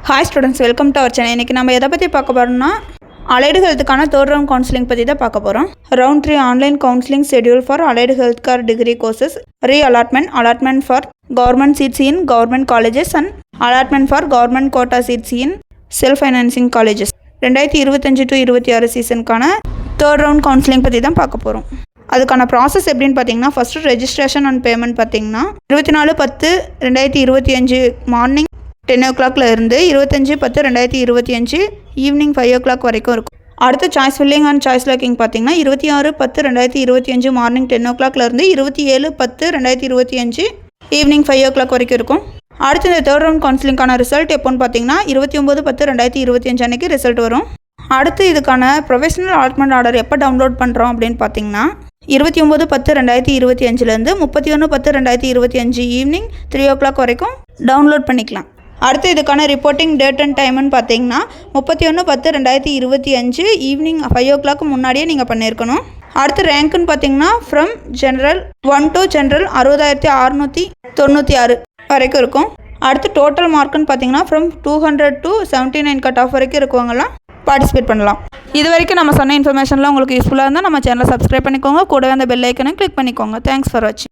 Hi students, welcome to our channel. இன்னைக்கு நம்ம எதை பற்றி பார்க்க போகிறோம்னா அலைடு ஹெல்த்துக்கான தேர்ட் ரவுண்ட் கவுன்சிலிங் பற்றி தான் பார்க்க போகிறோம். Round 3 online counselling schedule for allied health care degree courses, allotment for government seats in government colleges and allotment for government quota seats in self financing colleges 2025 to 26 சீசனுக்கான third round counselling பற்றி தான் பார்க்க போகிறோம். அதுக்கான process எப்படின்னு பார்த்தீங்கன்னா, first registration and payment பார்த்தீங்கன்னா 24/10/2025 morning 10 o'clock இருந்து 25/10/2025 ஈவினிங் 5 o'clock வரைக்கும் இருக்கும். அடுத்து choice filling and choice locking பார்த்தீங்கன்னா 26/10/2025 மார்னிங் 10 o'clock இருந்து 27/10/2025 ஈவினிங் 5 o'clock வரைக்கும் இருக்கும். அடுத்து இந்த தேர்ட் ரவுண்ட் கவுன்சிலிங்கான ரிசல்ட் எப்போன்னு பார்த்தீங்கன்னா 29/10/2025 அன்றைக்கி ரிசல்ட் வரும். அடுத்து இதுக்கான ப்ரொஃபஷனல் அலாட்மெண்ட் ஆர்டர் எப்போ டவுன்லோட் பண்ணுறோம் அப்படின்னு பார்த்தீங்கன்னா 29/10/2025 31/10/2025 ஈவினிங் 3 o'clock வரைக்கும் டவுன்லோட் பண்ணிக்கலாம். அடுத்து இதுக்கான ரிப்போர்ட்டிங் டேட் அண்ட் டைம்னு பார்த்தீங்கன்னா 31/10/2025 ஈவினிங் 5 o'clock முன்னாடியே நீங்கள் பண்ணியிருக்கணும். அடுத்து ரேங்க்குன்னு பார்த்தீங்கன்னா ஃப்ரம் ஜென்ரல் 1 to ஜென்ரல் 60,696 வரைக்கும் இருக்கும். அடுத்து டோட்டல் மார்க்குன்னு பார்த்தீங்கன்னா ஃப்ரம் 200 to 79 கட் ஆஃப் வரைக்கும் இருக்கவங்கலாம் பார்ட்டிசிபேட் பண்ணலாம். இது வரைக்கும் நம்ம சொன்ன இன்ஃபர்மேஷன்லாம் உங்களுக்கு யூஸ்ஃபுல்லாக இருந்தால் நம்ம சேனலை சப்ஸ்கிரைப் பண்ணிக்கோங்க. கூடவே அந்த பெல் ஐக்கனை கிளிக் பண்ணிக்கோங்க. தேங்க்ஸ் ஃபார் வாட்சிங்.